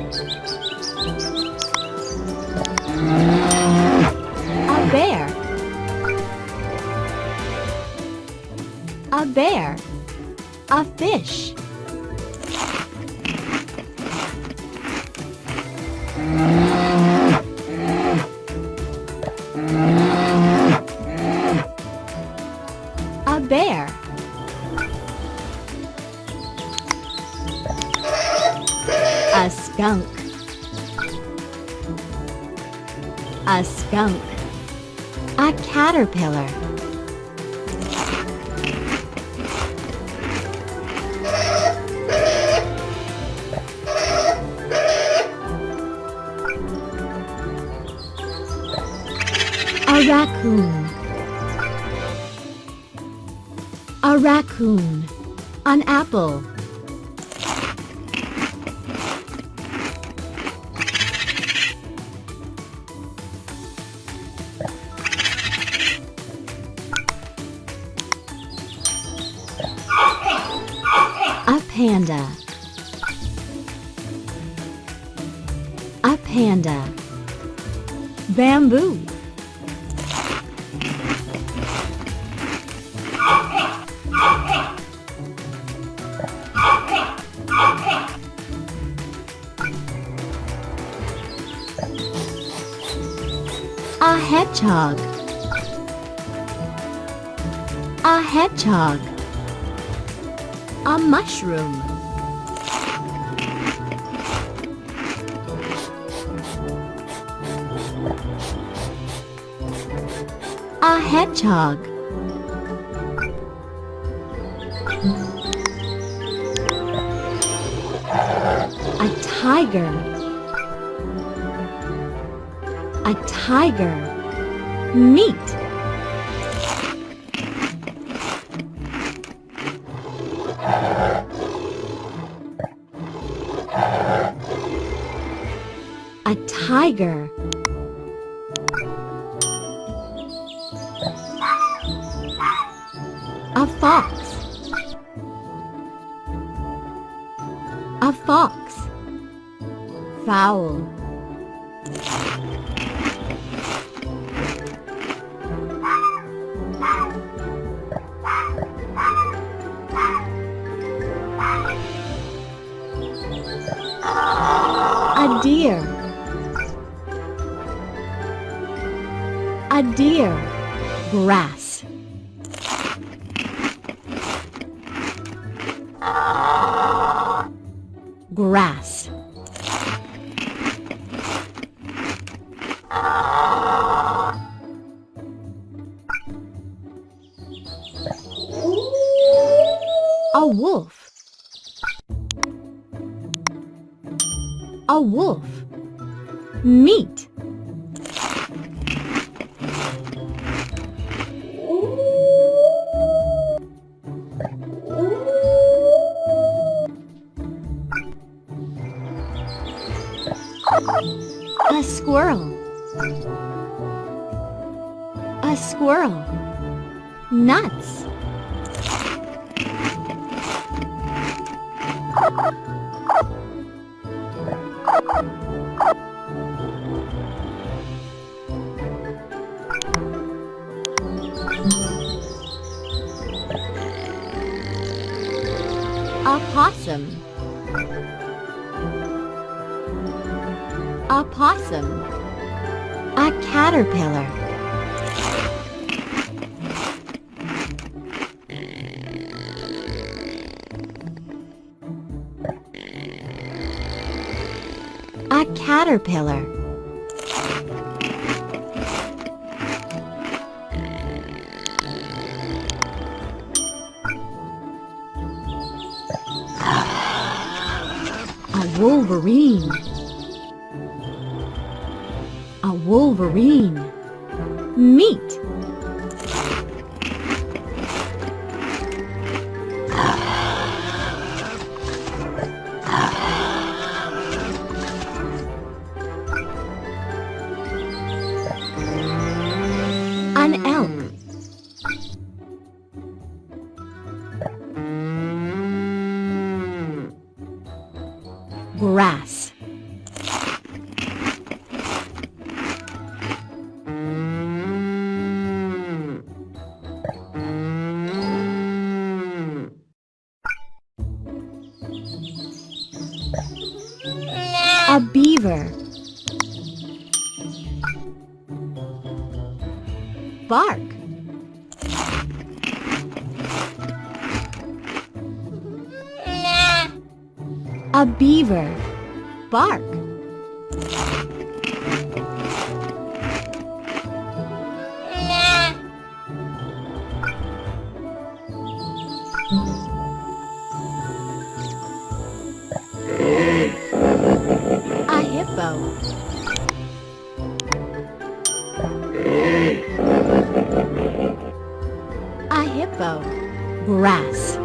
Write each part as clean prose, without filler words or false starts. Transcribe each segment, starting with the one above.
A bear. A bear. A fish. A bear. A skunk. A skunk. A caterpillar. A raccoon. A raccoon. An apple. A panda. A panda. Bamboo. A hedgehog. A hedgehog. A mushroom. A hedgehog. A tiger. A tiger. Meat. A tiger. A fox. A fox. Fowl. A deer. A deer. Grass. Grass. A wolf. A wolf. Meat. A squirrel. A squirrel. Nuts. A possum. A possum. A caterpillar. A caterpillar. A wolverine. A wolverine. Meat. An elk. Grass. A beaver. Bark. A beaver. Bark. A hippo. A hippo. Grass.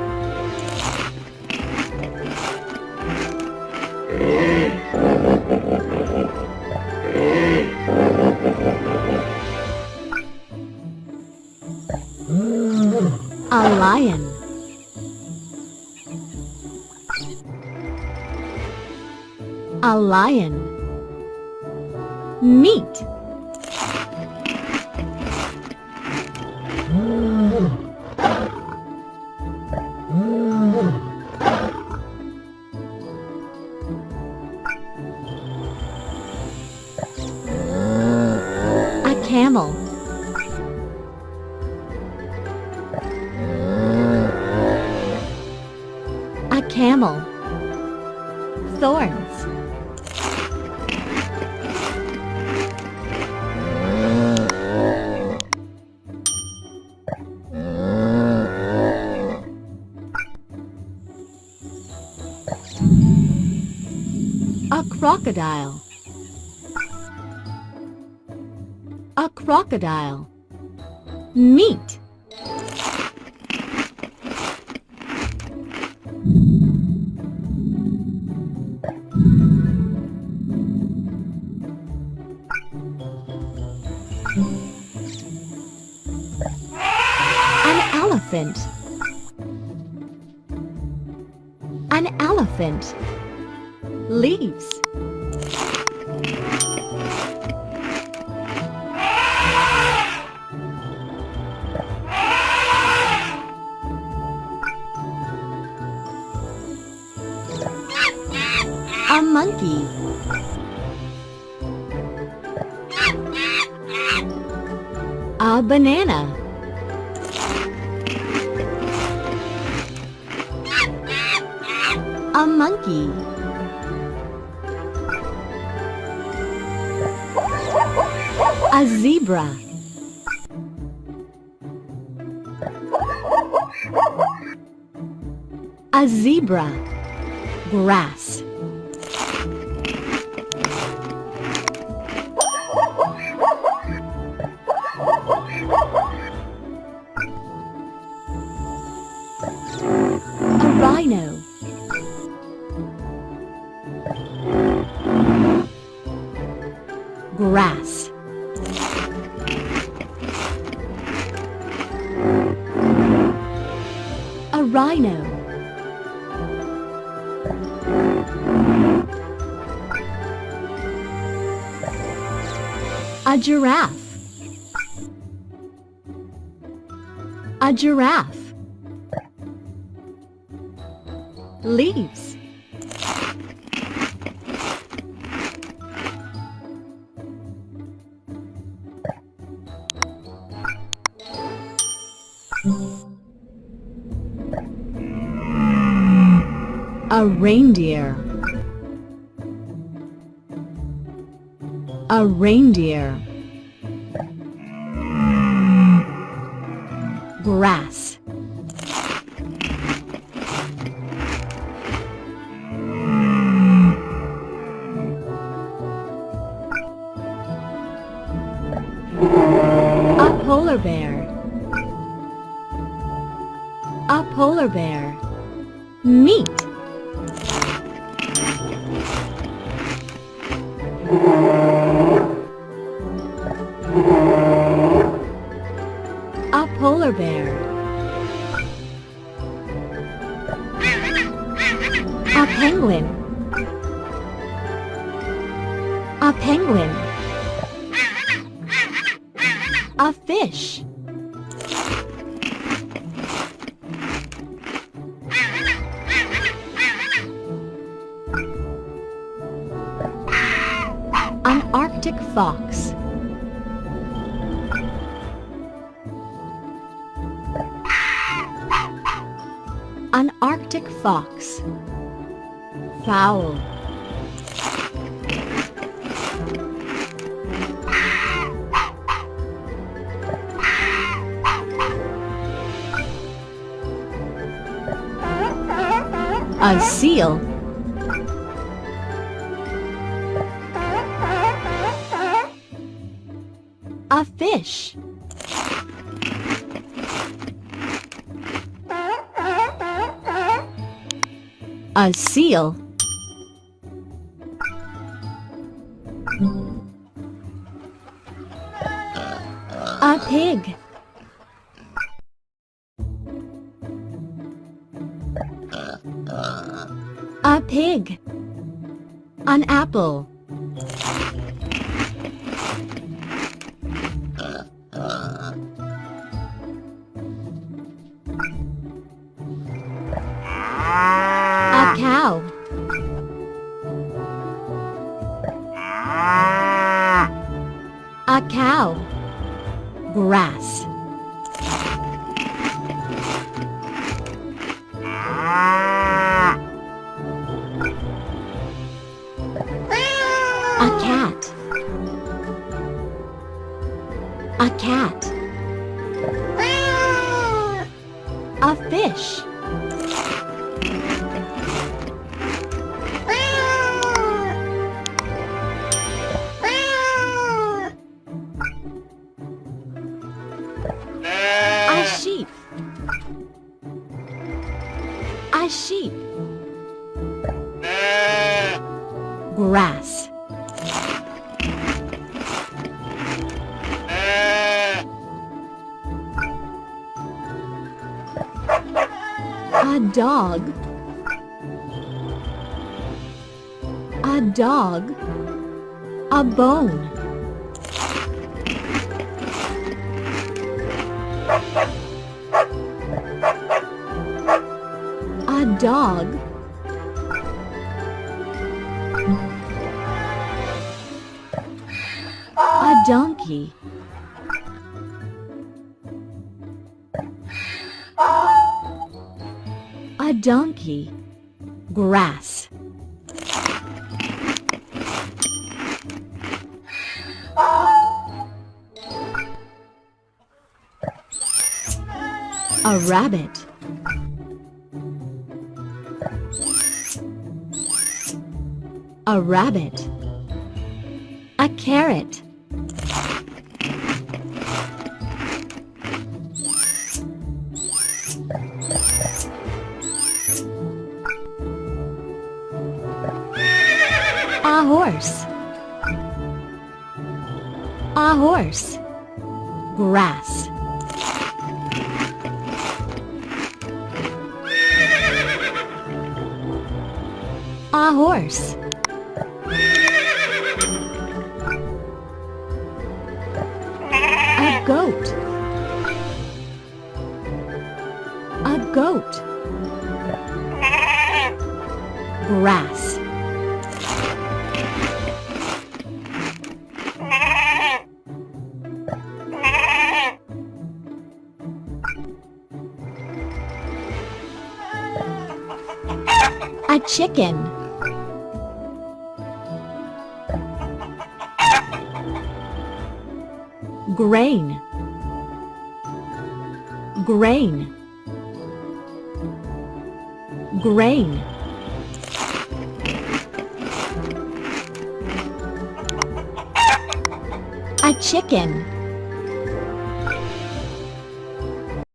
A lion. A lion. Meat. A camel. A camel. Thorns. A crocodile. A crocodile. Meat. An elephant. An elephant. Leaves. A monkey. A banana. A monkey. A zebra. A zebra. Grass. A rhino. Grass. A rhino. A giraffe. A giraffe. Leaves. A reindeer. A reindeer. Grass. A polar bear. A polar bear. Meat. A polar bear. A penguin. A penguin. A fish. An Arctic fox. An Arctic fox. Fowl. A seal. A fish. A seal. A pig. A pig. An apple. A cow. A cow. Grass. A cat. A cat. A fish. A sheep. A sheep. Grass. A dog. A dog. A bone. A dog. A donkey. A donkey. Grass. A rabbit. A rabbit. A carrot. A horse. A horse. Grass. A horse. A goat. A goat. Grass. A chicken. Grain. Grain. Grain. A chicken.